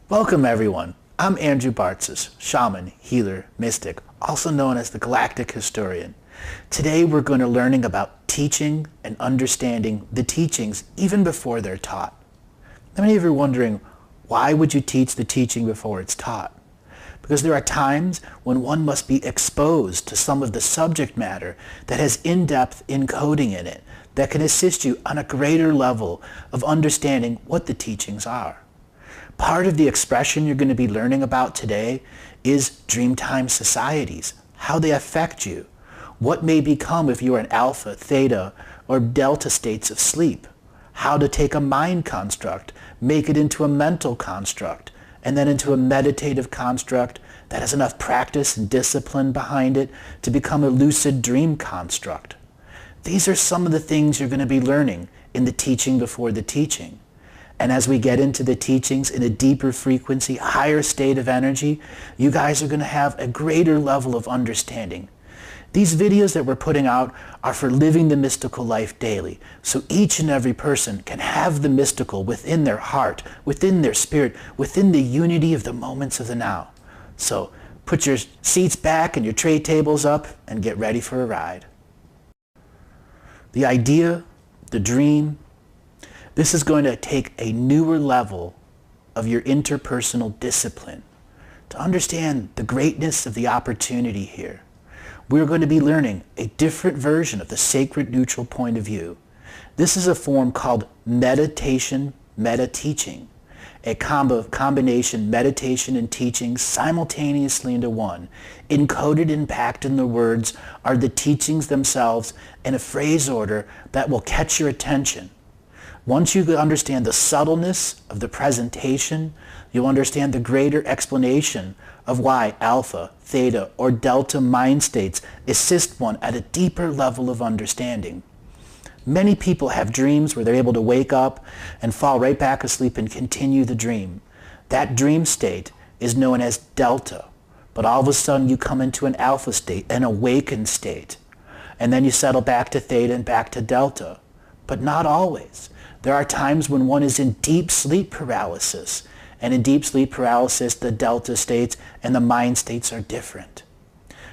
Welcome everyone. I'm Andrew Bartzis, shaman, healer, mystic, also known as the Galactic Historian. Today we're going to learning about teaching and understanding the teachings even before they're taught. Many of you are wondering, why would you teach the teaching before it's taught? Because there are times when one must be exposed to some of the subject matter that has in-depth encoding in it that can assist you on a greater level of understanding what the teachings are. Part of the expression you're going to be learning about today is Dreamtime societies, how they affect you, what may become if you are in alpha, theta, or delta states of sleep, how to take a mind construct, make it into a mental construct, and then into a meditative construct that has enough practice and discipline behind it to become a lucid dream construct. These are some of the things you're going to be learning in the teaching before the teaching. And as we get into the teachings in a deeper frequency, higher state of energy, you guys are going to have a greater level of understanding. These videos that we're putting out are for living the mystical life daily, so each and every person can have the mystical within their heart, within their spirit, within the unity of the moments of the now. So put your seats back and your tray tables up and get ready for a ride. The idea, the dream, this is going to take a newer level of your interpersonal discipline to understand the greatness of the opportunity here. We're going to be learning a different version of the sacred neutral point of view. This is a form called meditation, meta-teaching, a combination meditation and teaching simultaneously into one. Encoded and packed in the words are the teachings themselves in a phrase order that will catch your attention. Once you understand the subtleness of the presentation, you'll understand the greater explanation of why alpha, theta, or delta mind states assist one at a deeper level of understanding. Many people have dreams where they're able to wake up and fall right back asleep and continue the dream. That dream state is known as delta, but all of a sudden you come into an alpha state, an awakened state, and then you settle back to theta and back to delta, but not always. There are times when one is in deep sleep paralysis, and in deep sleep paralysis the delta states and the mind states are different.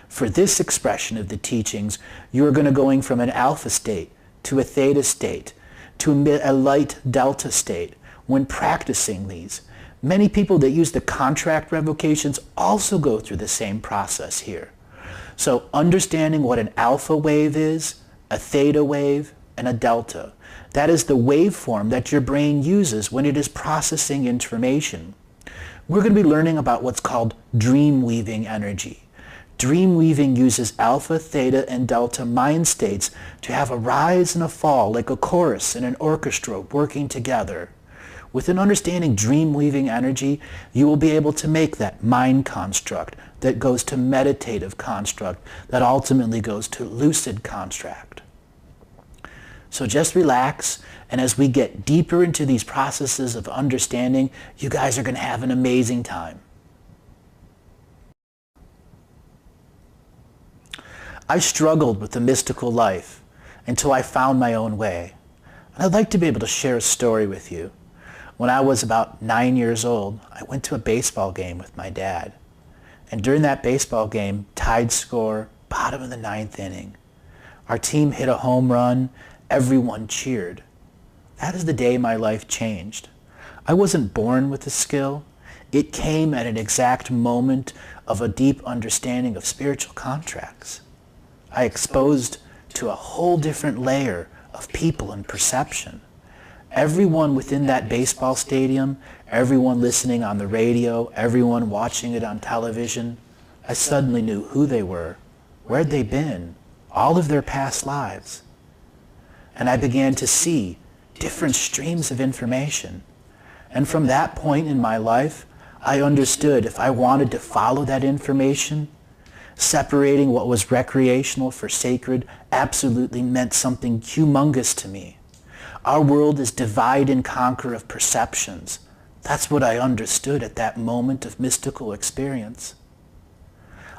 For this expression of the teachings, you are going to going from an alpha state to a theta state to a light delta state when practicing these. Many people that use the contract revocations also go through the same process here. So understanding what an alpha wave is, a theta wave, and a delta. That is the waveform that your brain uses when it is processing information. We're going to be learning about what's called dream weaving energy. Dream weaving uses alpha, theta, and delta mind states to have a rise and a fall like a chorus and an orchestra working together. With an understanding dream weaving energy, you will be able to make that mind construct that goes to meditative construct that ultimately goes to lucid construct. So just relax, and as we get deeper into these processes of understanding, you guys are going to have an amazing time. I struggled with the mystical life until I found my own way. And I'd like to be able to share a story with you. When I was about 9 years old, I went to a baseball game with my dad. And during that baseball game, tied score, bottom of the 9th inning. Our team hit a home run. Everyone cheered. That is the day my life changed. I wasn't born with the skill. It came at an exact moment of a deep understanding of spiritual contracts. I exposed to a whole different layer of people and perception. Everyone within that baseball stadium, everyone listening on the radio, everyone watching it on television, I suddenly knew who they were, where'd they been, all of their past lives. And I began to see different streams of information. And from that point in my life, I understood if I wanted to follow that information, separating what was recreational for sacred absolutely meant something humongous to me. Our world is divide and conquer of perceptions. That's what I understood at that moment of mystical experience.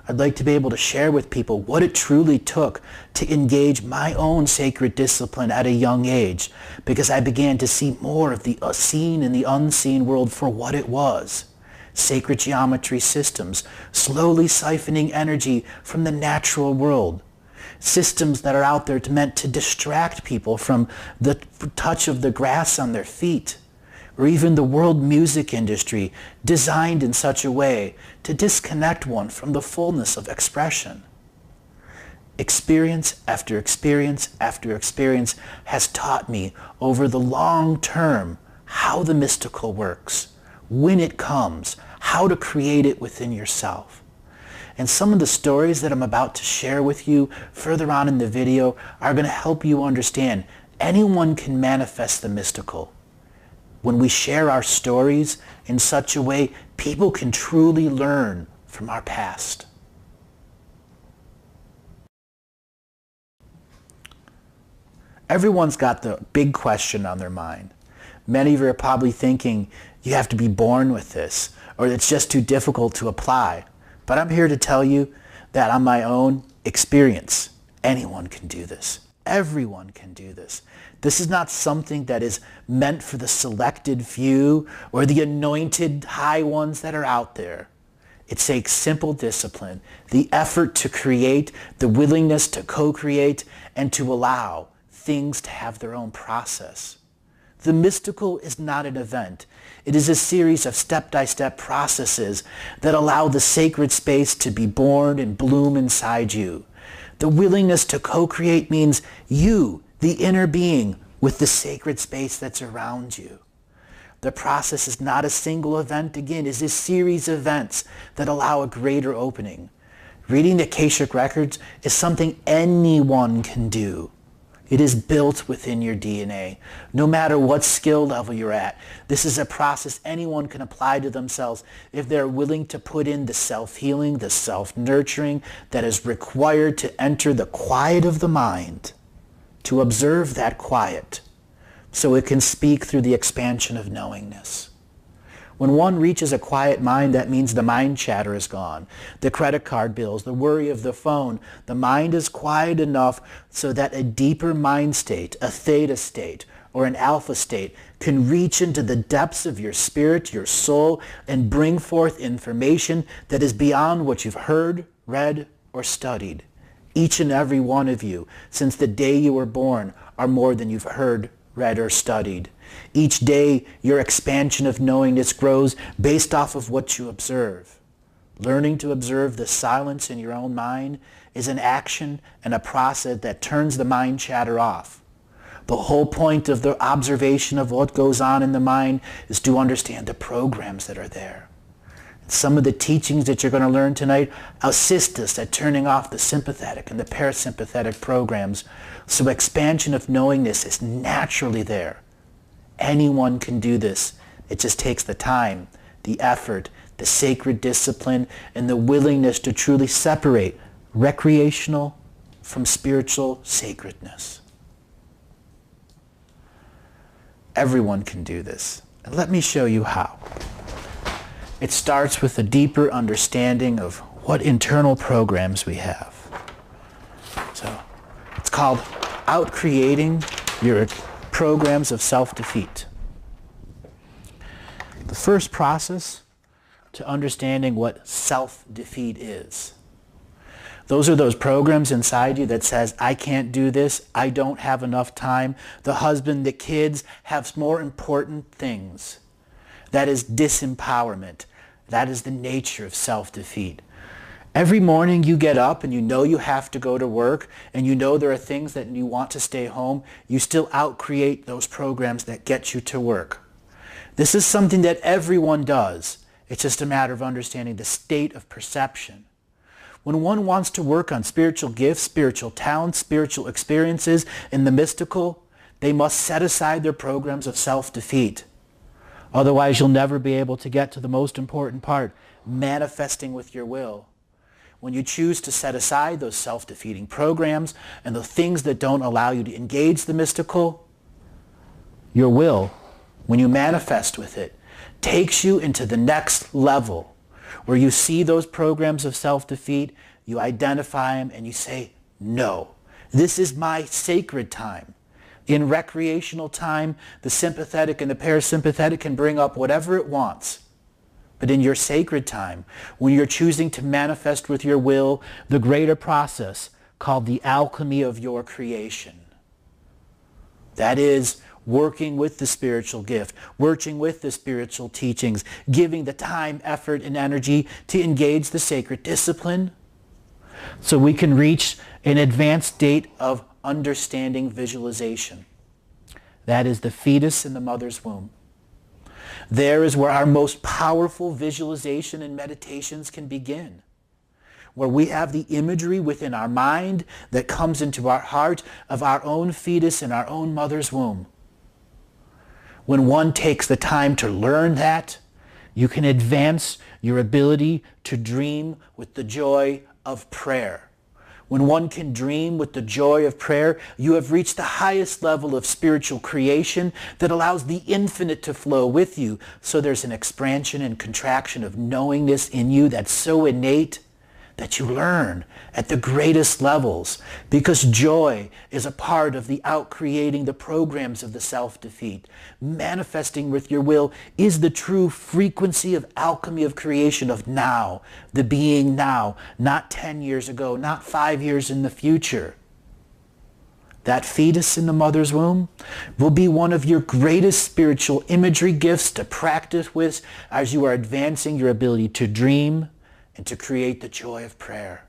I'd like to be able to share with people what it truly took to engage my own sacred discipline at a young age, because I began to see more of the seen and the unseen world for what it was. sacred geometry systems, slowly siphoning energy from the natural world. Systems that are out there meant to distract people from the touch of the grass on their feet, or even the world music industry designed in such a way to disconnect one from the fullness of expression. Experience after experience after experience has taught me over the long term how the mystical works, when it comes, how to create it within yourself. And some of the stories that I'm about to share with you further on in the video are going to help you understand anyone can manifest the mystical. When we share our stories in such a way, people can truly learn from our past. Everyone's got the big question on their mind. Many of you are probably thinking you have to be born with this, or it's just too difficult to apply. But I'm here to tell you that on my own experience, anyone can do this. Everyone can do this. This is not something that is meant for the selected few or the anointed high ones that are out there. It takes simple discipline, the effort to create, the willingness to co-create, and to allow things to have their own process. The mystical is not an event. It is a series of step-by-step processes that allow the sacred space to be born and bloom inside you. The willingness to co-create means you, the inner being, with the sacred space that's around you. The process is not a single event, again, it's a series of events that allow a greater opening. Reading the Akashic Records is something anyone can do. It is built within your DNA. No matter what skill level you're at, this is a process anyone can apply to themselves if they're willing to put in the self-healing, the self-nurturing that is required to enter the quiet of the mind, to observe that quiet, so it can speak through the expansion of knowingness. When one reaches a quiet mind, that means the mind chatter is gone. The credit card bills, the worry of the phone, the mind is quiet enough so that a deeper mind state, a theta state, or an alpha state can reach into the depths of your spirit, your soul, and bring forth information that is beyond what you've heard, read, or studied. Each and every one of you, since the day you were born, are more than you've heard, read, or studied. Each day, your expansion of knowingness grows based off of what you observe. Learning to observe the silence in your own mind is an action and a process that turns the mind chatter off. The whole point of the observation of what goes on in the mind is to understand the programs that are there. Some of the teachings that you're going to learn tonight assist us at turning off the sympathetic and the parasympathetic programs, so expansion of knowingness is naturally there. Anyone can do this. It just takes the time, the effort, the sacred discipline, and the willingness to truly separate recreational from spiritual sacredness. Everyone can do this. And let me show you how. It starts with a deeper understanding of what internal programs we have. So it's called out-creating your programs of self-defeat. The first process to understanding what self-defeat is. Those are those programs inside you that says, I can't do this, I don't have enough time, the husband, the kids have more important things. That is disempowerment. That is the nature of self-defeat. Every morning you get up and you know you have to go to work and you know there are things that you want to stay home, you still out-create those programs that get you to work. This is something that everyone does. It's just a matter of understanding the state of perception. When one wants to work on spiritual gifts, spiritual talents, spiritual experiences, in the mystical, they must set aside their programs of self-defeat. Otherwise, you'll never be able to get to the most important part, manifesting with your will. When you choose to set aside those self-defeating programs and the things that don't allow you to engage the mystical, your will, when you manifest with it, takes you into the next level where you see those programs of self-defeat, you identify them, and you say, no, this is my sacred time. In recreational time, the sympathetic and the parasympathetic can bring up whatever it wants. but in your sacred time, when you're choosing to manifest with your will the greater process called the alchemy of your creation. That is, working with the spiritual gift, working with the spiritual teachings, giving the time, effort, and energy to engage the sacred discipline so we can reach an advanced state of understanding visualization. That is the fetus in the mother's womb. There is where our most powerful visualization and meditations can begin, where we have the imagery within our mind that comes into our heart of our own fetus in our own mother's womb. When one takes the time to learn that, you can advance your ability to dream with the joy of prayer. When one can dream with the joy of prayer, you have reached the highest level of spiritual creation that allows the infinite to flow with you. So there's an expansion and contraction of knowingness in you that's so innate that you learn at the greatest levels, because joy is a part of the outcreating the programs of the self-defeat. Manifesting with your will is the true frequency of alchemy of creation of now, the being now, not 10 years ago, not 5 years in the future. That fetus in the mother's womb will be one of your greatest spiritual imagery gifts to practice with as you are advancing your ability to dream and to create the joy of prayer.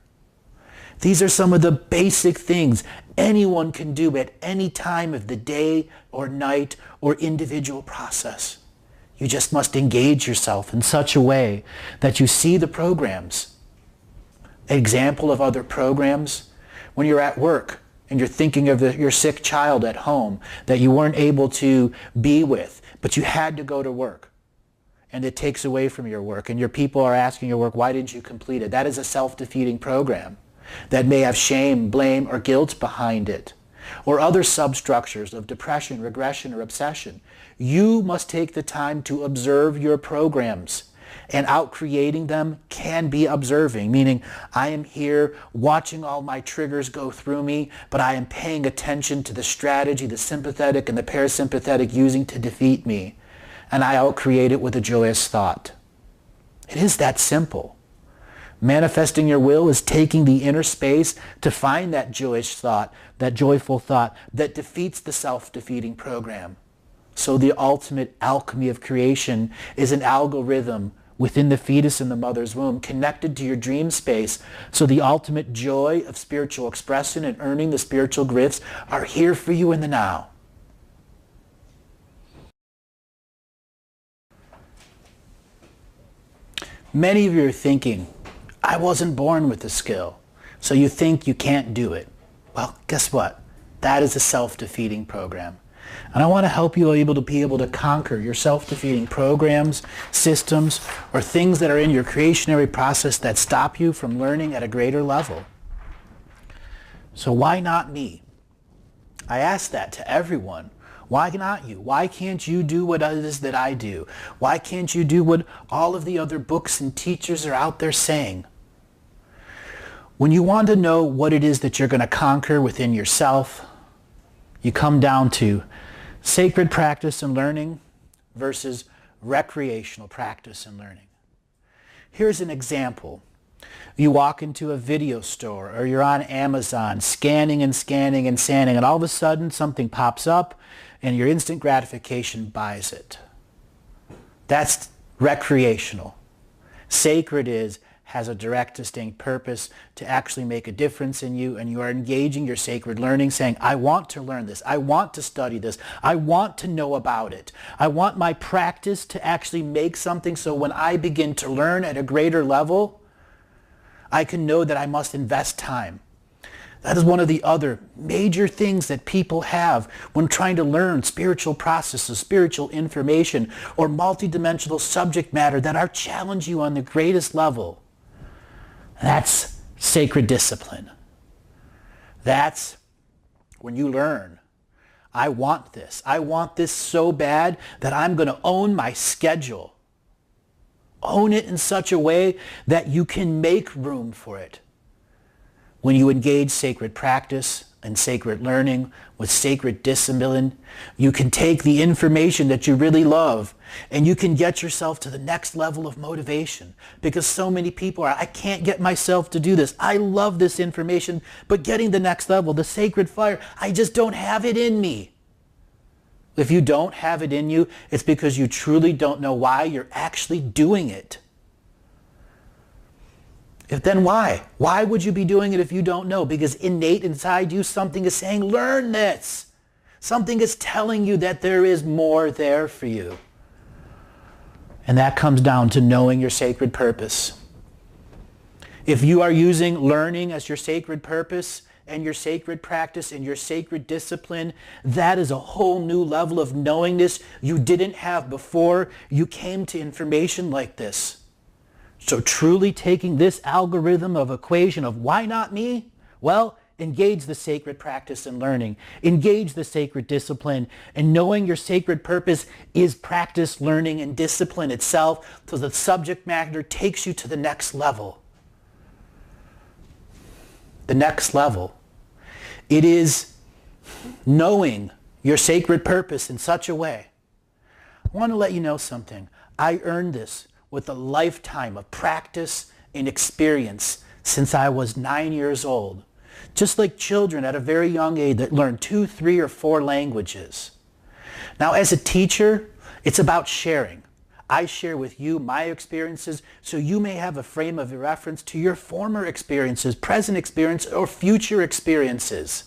These are some of the basic things anyone can do at any time of the day or night or individual process. You just must engage yourself in such a way that you see the programs. An example of other programs, when you're at work and you're thinking of your sick child at home that you weren't able to be with, but you had to go to work. And it takes away from your work, and your people are asking your work, why didn't you complete it? That is a self-defeating program that may have shame, blame, or guilt behind it, or other substructures of depression, regression, or obsession. You must take the time to observe your programs, and out-creating them can be observing, meaning I am here watching all my triggers go through me, but I am paying attention to the strategy the sympathetic and the parasympathetic using to defeat me. And I out-create it with a joyous thought. It is that simple. Manifesting your will is taking the inner space to find that joyous thought, that joyful thought that defeats the self-defeating program. So the ultimate alchemy of creation is an algorithm within the fetus in the mother's womb connected to your dream space. So the ultimate joy of spiritual expression and earning the spiritual gifts are here for you in the now. Many of you are thinking, I wasn't born with the skill, so you think you can't do it. Well, guess what? That is a self-defeating program. And I want to help you be able to conquer your self-defeating programs, systems, or things that are in your creationary process that stop you from learning at a greater level. So why not me? I ask that to everyone. Why not you? Why can't you do what it is that I do? Why can't you do what all of the other books and teachers are out there saying? When you want to know what it is that you're going to conquer within yourself, you come down to sacred practice and learning versus recreational practice and learning. Here's an example. You walk into a video store or you're on Amazon scanning and scanning and scanning, and all of a sudden something pops up and your instant gratification buys it. That's recreational. Sacred has a direct, distinct purpose to actually make a difference in you, and you are engaging your sacred learning, saying, I want to learn this. I want to study this. I want to know about it. I want my practice to actually make something so when I begin to learn at a greater level, I can know that I must invest time. That is one of the other major things that people have when trying to learn spiritual processes, spiritual information, or multidimensional subject matter that are challenge you on the greatest level. That's sacred discipline. That's when you learn. I want this. I want this so bad that I'm going to own my schedule. Own it in such a way that you can make room for it. When you engage sacred practice, and sacred learning, with sacred discipline, you can take the information that you really love and you can get yourself to the next level of motivation. Because so many people are, I can't get myself to do this. I love this information, but getting the next level, the sacred fire, I just don't have it in me. If you don't have it in you, it's because you truly don't know why you're actually doing it. Then why? Why would you be doing it if you don't know? Because innate inside you, something is saying, learn this. Something is telling you that there is more there for you. And that comes down to knowing your sacred purpose. If you are using learning as your sacred purpose and your sacred practice and your sacred discipline, that is a whole new level of knowingness you didn't have before you came to information like this. So truly taking this algorithm of equation of why not me? Well, engage the sacred practice and learning. Engage the sacred discipline. And knowing your sacred purpose is practice, learning, and discipline itself, so the subject matter takes you to the next level. The next level. It is knowing your sacred purpose in such a way. I want to let you know something. I earned this with a lifetime of practice and experience since I was 9 years old. Just like children at a very young age that learn 2, 3, or 4 languages. Now as a teacher, it's about sharing. I share with you my experiences so you may have a frame of reference to your former experiences, present experience, or future experiences.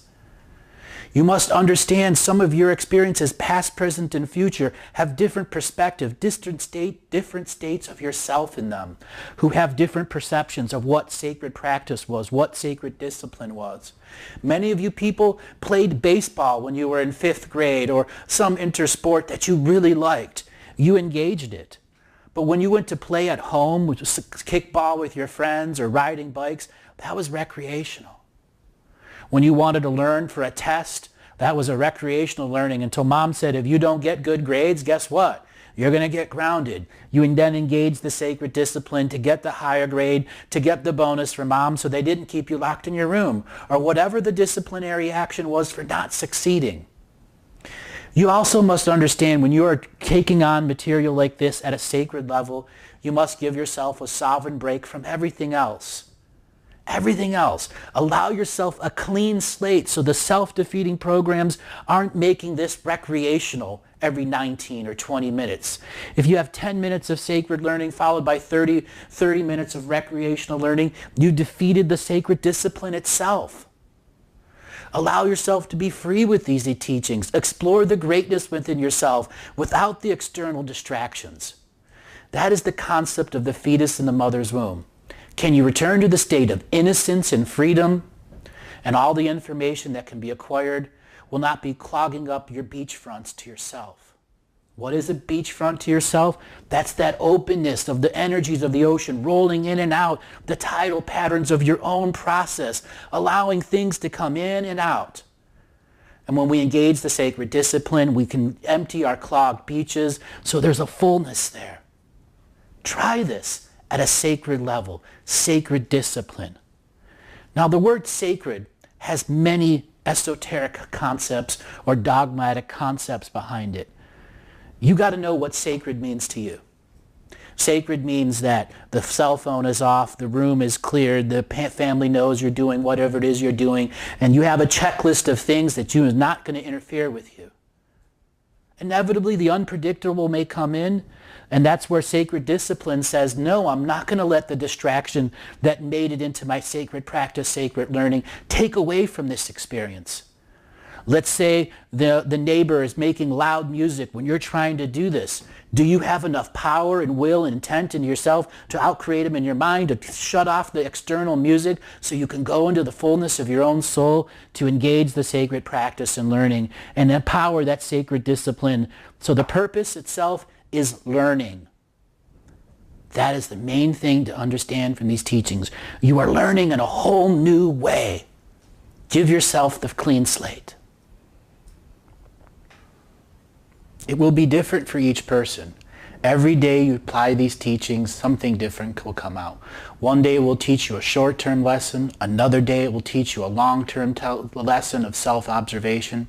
You must understand some of your experiences, past, present, and future, have different perspective, different states of yourself in them, who have different perceptions of what sacred practice was, what sacred discipline was. Many of you people played baseball when you were in 5th grade or some intersport that you really liked. You engaged it. But when you went to play at home, which was kickball with your friends or riding bikes, that was recreational. When you wanted to learn for a test, that was a recreational learning until mom said, if you don't get good grades, guess what? You're going to get grounded. You then engage the sacred discipline to get the higher grade, to get the bonus from mom so they didn't keep you locked in your room, or whatever the disciplinary action was for not succeeding. You also must understand when you are taking on material like this at a sacred level, you must give yourself a sovereign break from everything else. Everything else. Allow yourself a clean slate so the self-defeating programs aren't making this recreational every 19 or 20 minutes. If you have 10 minutes of sacred learning followed by 30 minutes of recreational learning, you defeated the sacred discipline itself. Allow yourself to be free with these teachings. Explore the greatness within yourself without the external distractions. That is the concept of the fetus in the mother's womb. Can you return to the state of innocence and freedom? And all the information that can be acquired will not be clogging up your beachfronts to yourself. What is a beachfront to yourself? That's that openness of the energies of the ocean rolling in and out, the tidal patterns of your own process, allowing things to come in and out. And when we engage the sacred discipline, we can empty our clogged beaches so there's a fullness there. Try this at a sacred level, sacred discipline. Now the word sacred has many esoteric concepts or dogmatic concepts behind it. You got to know what sacred means to you. Sacred means that the cell phone is off, the room is cleared, the family knows you're doing whatever it is you're doing, and you have a checklist of things that you are not going to interfere with you. Inevitably, the unpredictable may come in, and that's where sacred discipline says, no, I'm not going to let the distraction that made it into my sacred practice, sacred learning, take away from this experience. Let's say the neighbor is making loud music when you're trying to do this. Do you have enough power and will and intent in yourself to outcreate them in your mind, to shut off the external music so you can go into the fullness of your own soul to engage the sacred practice and learning and empower that sacred discipline? So the purpose itself is learning. That is the main thing to understand from these teachings. You are learning in a whole new way. Give yourself the clean slate. It will be different for each person. Every day you apply these teachings, something different will come out. One day it will teach you a short-term lesson. Another day it will teach you a long-term lesson of self-observation.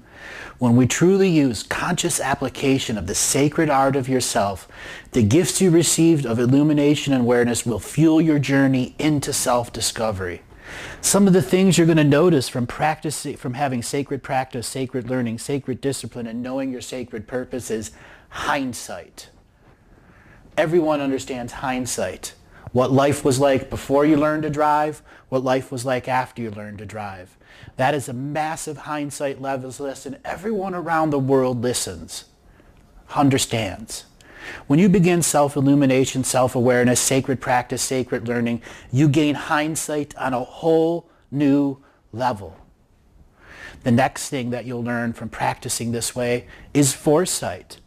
When we truly use conscious application of the sacred art of yourself, the gifts you received of illumination and awareness will fuel your journey into self-discovery. Some of the things you're going to notice from having sacred practice, sacred learning, sacred discipline, and knowing your sacred purpose is hindsight. Everyone understands hindsight. What life was like before you learned to drive, what life was like after you learned to drive. That is a massive hindsight lesson. Everyone around the world listens, understands. When you begin self-illumination, self-awareness, sacred practice, sacred learning, you gain hindsight on a whole new level. The next thing that you'll learn from practicing this way is foresight.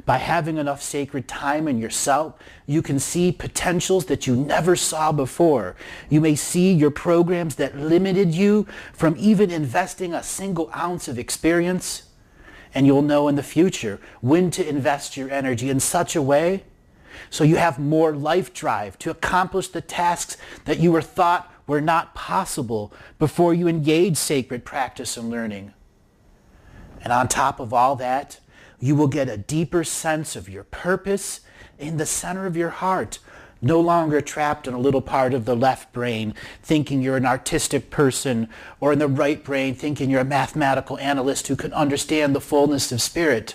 By having enough sacred time in yourself, you can see potentials that you never saw before. You may see your programs that limited you from even investing a single ounce of experience. And you'll know in the future when to invest your energy in such a way so you have more life drive to accomplish the tasks that you were thought were not possible before you engage sacred practice and learning. And on top of all that, you will get a deeper sense of your purpose in the center of your heart, no longer trapped in a little part of the left brain thinking you're an artistic person, or in the right brain thinking you're a mathematical analyst who can understand the fullness of spirit.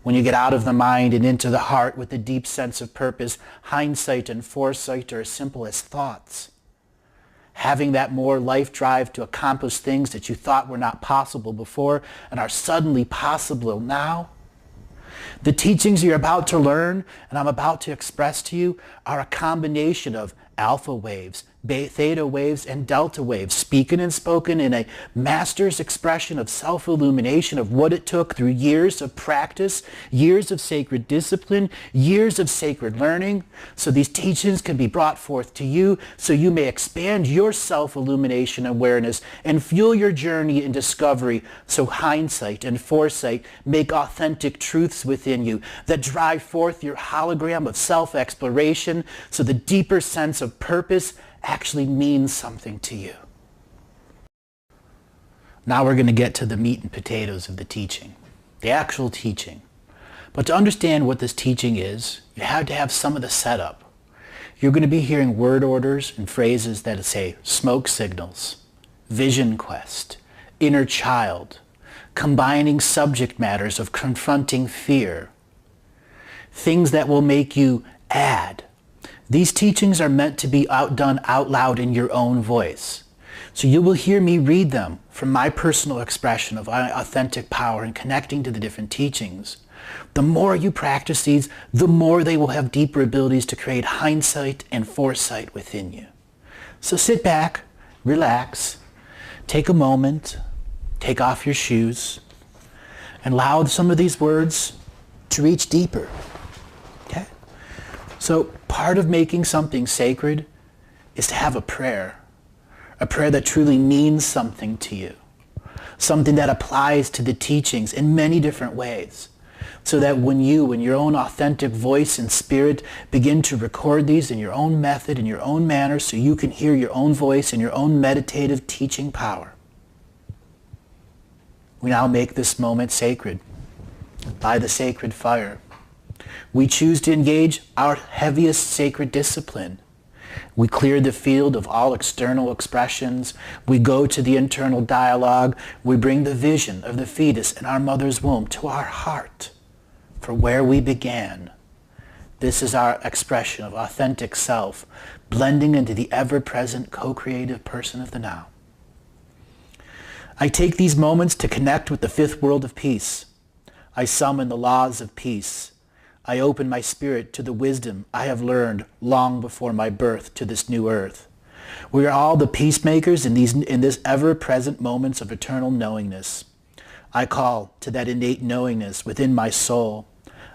When you get out of the mind and into the heart with a deep sense of purpose, hindsight and foresight are as simple as thoughts. Having that more life drive to accomplish things that you thought were not possible before and are suddenly possible now. The teachings you're about to learn and I'm about to express to you are a combination of alpha waves, theta waves, and delta waves, spoken and spoken in a master's expression of self-illumination of what it took through years of practice, years of sacred discipline, years of sacred learning. So these teachings can be brought forth to you so you may expand your self-illumination awareness and fuel your journey in discovery so hindsight and foresight make authentic truths within you that drive forth your hologram of self-exploration so the deeper sense of purpose actually means something to you. Now we're going to get to the meat and potatoes of the teaching, the actual teaching. But to understand what this teaching is, you have to have some of the setup. You're going to be hearing word orders and phrases that say smoke signals, vision quest, inner child, combining subject matters of confronting fear, things that will make you add. These teachings are meant to be done out loud in your own voice. So you will hear me read them from my personal expression of authentic power and connecting to the different teachings. The more you practice these, the more they will have deeper abilities to create hindsight and foresight within you. So sit back, relax, take a moment, take off your shoes, and allow some of these words to reach deeper. Okay? So part of making something sacred is to have a prayer that truly means something to you, something that applies to the teachings in many different ways, so that when you, in your own authentic voice and spirit, begin to record these in your own method, in your own manner, so you can hear your own voice and your own meditative teaching power. We now make this moment sacred by the sacred fire. We choose to engage our heaviest sacred discipline. We clear the field of all external expressions. We go to the internal dialogue. We bring the vision of the fetus in our mother's womb to our heart, for where we began. This is our expression of authentic self, blending into the ever-present co-creative person of the now. I take these moments to connect with the fifth world of peace. I summon the laws of peace. I open my spirit to the wisdom I have learned long before my birth to this new earth. We are all the peacemakers in this ever-present moments of eternal knowingness. I call to that innate knowingness within my soul.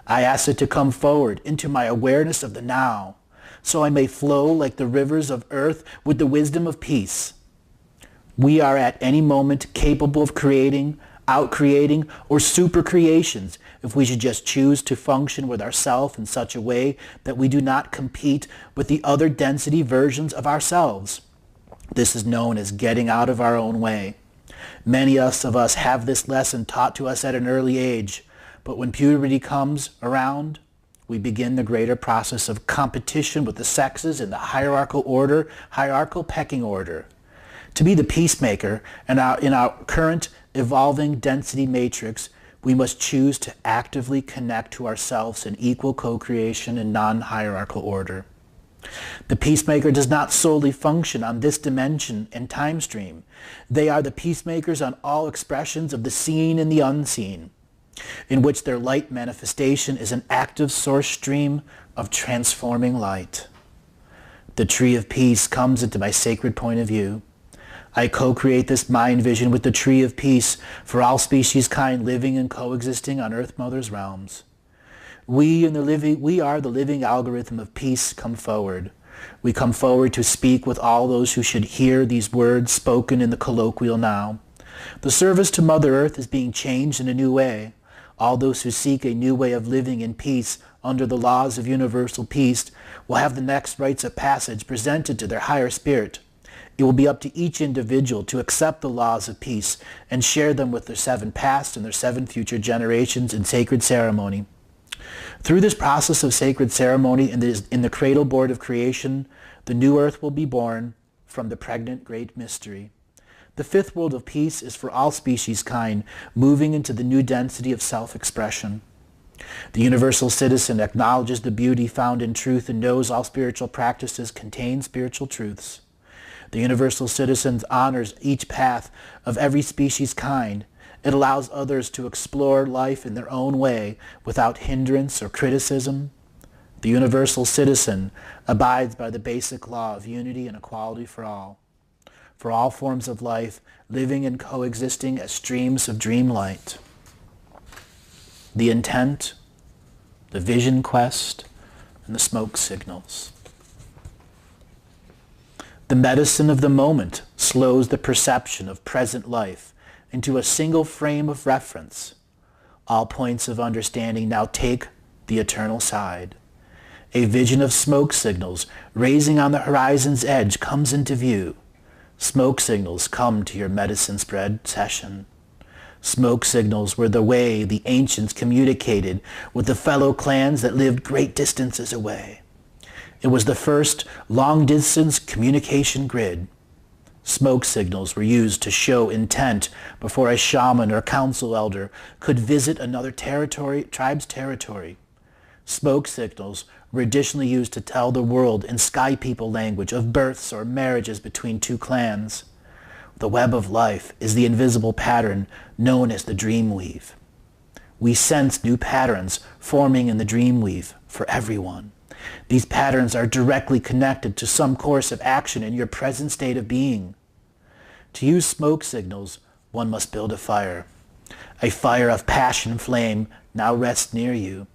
I ask it to come forward into my awareness of the now, so I may flow like the rivers of earth with the wisdom of peace. We are at any moment capable of creating out-creating, or super-creations if we should just choose to function with ourself in such a way that we do not compete with the other density versions of ourselves. This is known as getting out of our own way. Many of us have this lesson taught to us at an early age, but when puberty comes around, we begin the greater process of competition with the sexes in the hierarchical pecking order. To be the peacemaker in our current evolving density matrix, we must choose to actively connect to ourselves in equal co-creation and non-hierarchical order. The peacemaker does not solely function on this dimension and time stream. They are the peacemakers on all expressions of the seen and the unseen, in which their light manifestation is an active source stream of transforming light. The tree of peace comes into my sacred point of view. I co-create this mind vision with the tree of peace for all species kind living and coexisting on Earth Mother's realms. We are the living algorithm of peace come forward. We come forward to speak with all those who should hear these words spoken in the colloquial now. The service to Mother Earth is being changed in a new way. All those who seek a new way of living in peace under the laws of universal peace will have the next rites of passage presented to their higher spirit. It will be up to each individual to accept the laws of peace and share them with their 7 past and their 7 future generations in sacred ceremony. Through this process of sacred ceremony in the cradle board of creation, the new earth will be born from the pregnant great mystery. The 5th world of peace is for all species kind, moving into the new density of self-expression. The universal citizen acknowledges the beauty found in truth and knows all spiritual practices contain spiritual truths. The universal citizen honors each path of every species kind. It allows others to explore life in their own way without hindrance or criticism. The universal citizen abides by the basic law of unity and equality for all forms of life, living and coexisting as streams of dream light. The intent, the vision quest, and the smoke signals. The medicine of the moment slows the perception of present life into a single frame of reference. All points of understanding now take the eternal side. A vision of smoke signals raising on the horizon's edge comes into view. Smoke signals come to your medicine spread session. Smoke signals were the way the ancients communicated with the fellow clans that lived great distances away. It was the first long-distance communication grid. Smoke signals were used to show intent before a shaman or council elder could visit another tribe's territory. Smoke signals were additionally used to tell the world in sky people language of births or marriages between 2 clans. The web of life is the invisible pattern known as the dream weave. We sense new patterns forming in the dream weave for everyone. These patterns are directly connected to some course of action in your present state of being. To use smoke signals, one must build a fire. A fire of passion flame now rests near you.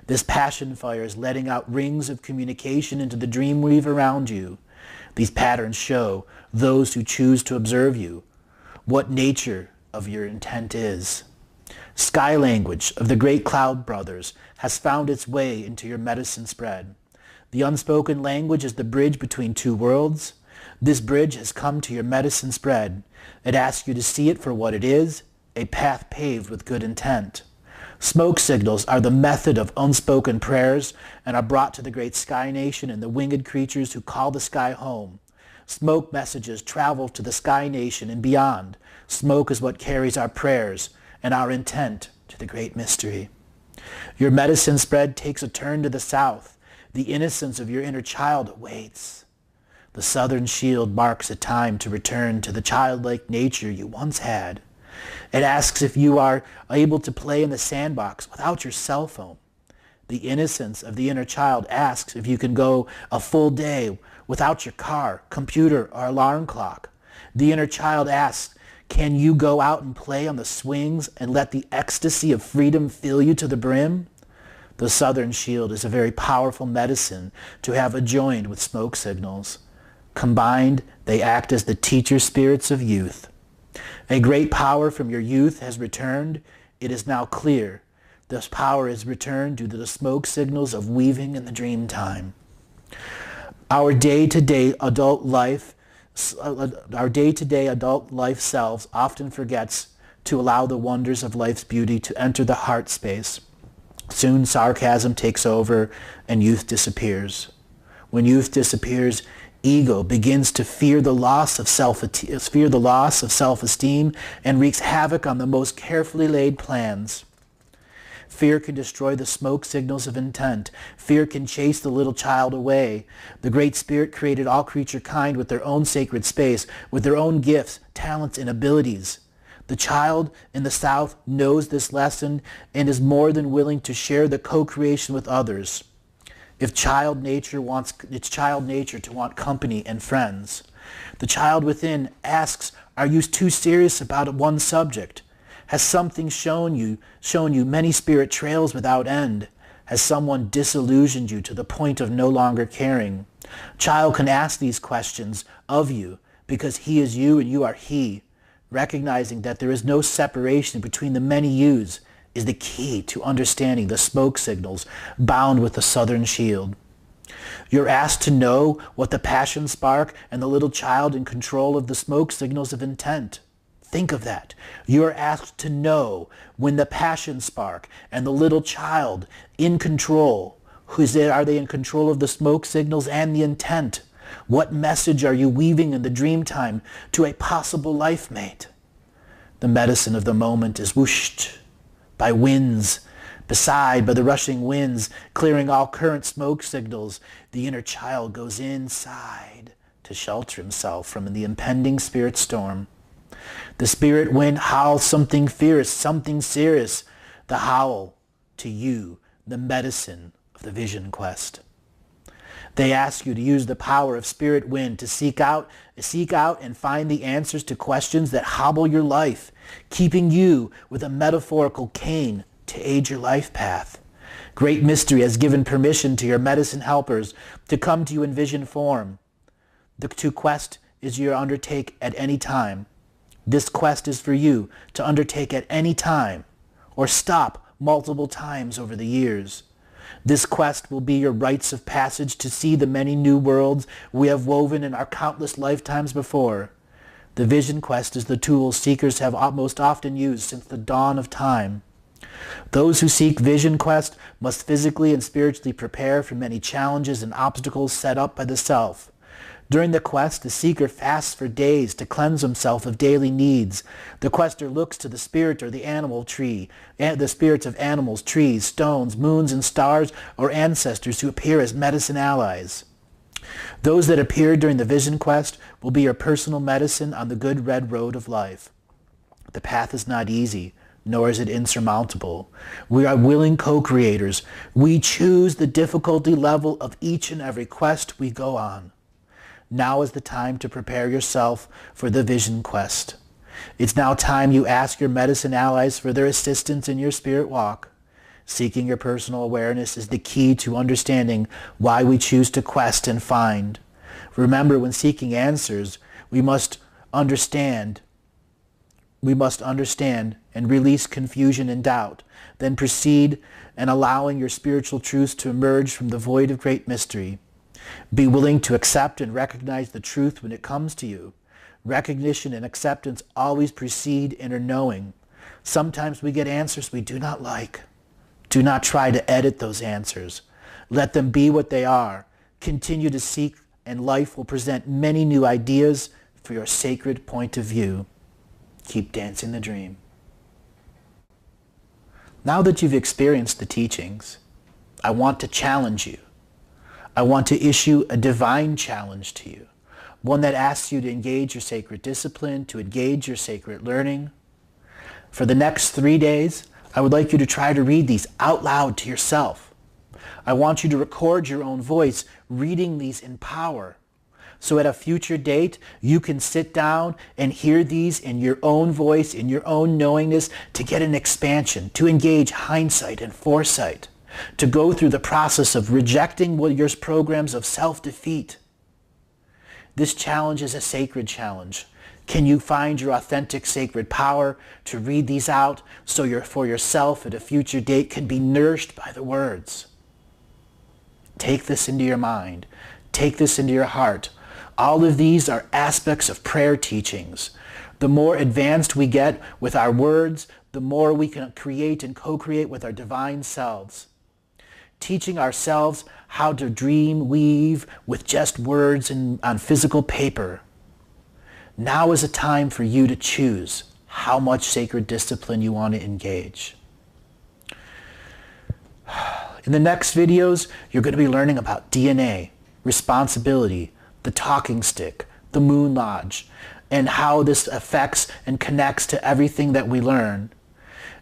This passion fire is letting out rings of communication into the dream weave around you. These patterns show those who choose to observe you what nature of your intent is. Sky language of the great cloud brothers has found its way into your medicine spread. The unspoken language is the bridge between 2 worlds. This bridge has come to your medicine spread. It asks you to see it for what it is, a path paved with good intent. Smoke signals are the method of unspoken prayers and are brought to the great sky nation and the winged creatures who call the sky home. Smoke messages travel to the sky nation and beyond. Smoke is what carries our prayers and our intent to the great mystery. Your medicine spread takes a turn to the south. The innocence of your inner child awaits. The southern shield marks a time to return to the childlike nature you once had. It asks if you are able to play in the sandbox without your cell phone. The innocence of the inner child asks if you can go a full day without your car, computer, or alarm clock. The inner child asks, can you go out and play on the swings and let the ecstasy of freedom fill you to the brim? The southern shield is a very powerful medicine to have adjoined with smoke signals. Combined, they act as the teacher spirits of youth. A great power from your youth has returned. It is now clear. This power is returned due to the smoke signals of weaving in the dream time. Our day-to-day adult life selves often forgets to allow the wonders of life's beauty to enter the heart space. Soon sarcasm takes over and youth disappears. When youth disappears, ego begins to fear the loss of self-esteem and wreaks havoc on the most carefully laid plans. Fear can destroy the smoke signals of intent. Fear can chase the little child away. The Great Spirit created all creature kind with their own sacred space, with their own gifts, talents, and abilities. The child in the South knows this lesson and is more than willing to share the co-creation with others. It's child nature to want company and friends. The child within asks, are you too serious about one subject? Has something shown you many spirit trails without end? Has someone disillusioned you to the point of no longer caring? Child can ask these questions of you because he is you and you are he. Recognizing that there is no separation between the many yous is the key to understanding the smoke signals bound with the southern shield. You're asked to know what the passion spark and the little child in control of the smoke signals of intent. Think of that. You are asked to know when the passion spark and the little child in control. Are they in control of the smoke signals and the intent? What message are you weaving in the dream time to a possible life mate? The medicine of the moment is whooshed by winds, by the rushing winds, clearing all current smoke signals. The inner child goes inside to shelter himself from the impending spirit storm. The spirit wind howls something fierce, something serious. The howl to you, the medicine of the vision quest. They ask you to use the power of spirit wind to seek out and find the answers to questions that hobble your life, keeping you with a metaphorical cane to aid your life path. Great mystery has given permission to your medicine helpers to come to you in vision form. The quest is your undertake at any time. This quest is for you to undertake at any time or stop multiple times over the years. This quest will be your rites of passage to see the many new worlds we have woven in our countless lifetimes before. The vision quest is the tool seekers have most often used since the dawn of time. Those who seek vision quest must physically and spiritually prepare for many challenges and obstacles set up by the self. During the quest, the seeker fasts for days to cleanse himself of daily needs. The quester looks to the spirit or the animal tree, the spirits of animals, trees, stones, moons, and stars, or ancestors who appear as medicine allies. Those that appear during the vision quest will be your personal medicine on the good red road of life. The path is not easy, nor is it insurmountable. We are willing co-creators. We choose the difficulty level of each and every quest we go on. Now is the time to prepare yourself for the vision quest. It's now time you ask your medicine allies for their assistance in your spirit walk. Seeking your personal awareness is the key to understanding why we choose to quest and find. Remember, when seeking answers, we must understand and release confusion and doubt. Then proceed and allowing your spiritual truths to emerge from the void of great mystery. Be willing to accept and recognize the truth when it comes to you. Recognition and acceptance always precede inner knowing. Sometimes we get answers we do not like. Do not try to edit those answers. Let them be what they are. Continue to seek, and life will present many new ideas for your sacred point of view. Keep dancing the dream. Now that you've experienced the teachings, I want to challenge you. I want to issue a divine challenge to you, one that asks you to engage your sacred discipline, to engage your sacred learning. For the next 3 days, I would like you to try to read these out loud to yourself. I want you to record your own voice reading these in power. So at a future date, you can sit down and hear these in your own voice, in your own knowingness, to get an expansion, to engage hindsight and foresight, to go through the process of rejecting your programs of self-defeat. This challenge is a sacred challenge. Can you find your authentic sacred power to read these out so for yourself at a future date can be nourished by the words? Take this into your mind. Take this into your heart. All of these are aspects of prayer teachings. The more advanced we get with our words, the more we can create and co-create with our divine selves. Teaching ourselves how to dream, weave with just words on physical paper. Now is a time for you to choose how much sacred discipline you want to engage. In the next videos, you're going to be learning about DNA, responsibility, the talking stick, the moon lodge, and how this affects and connects to everything that we learn.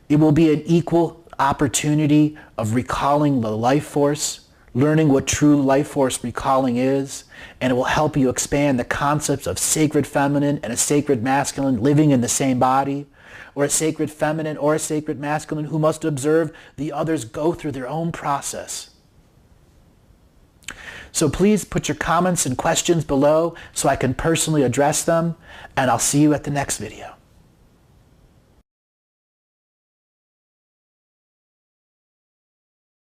It will be an equal opportunity of recalling the life force, learning what true life force recalling is, and it will help you expand the concepts of sacred feminine and a sacred masculine living in the same body, or a sacred feminine or a sacred masculine who must observe the others go through their own process. So please put your comments and questions below so I can personally address them, and I'll see you at the next video.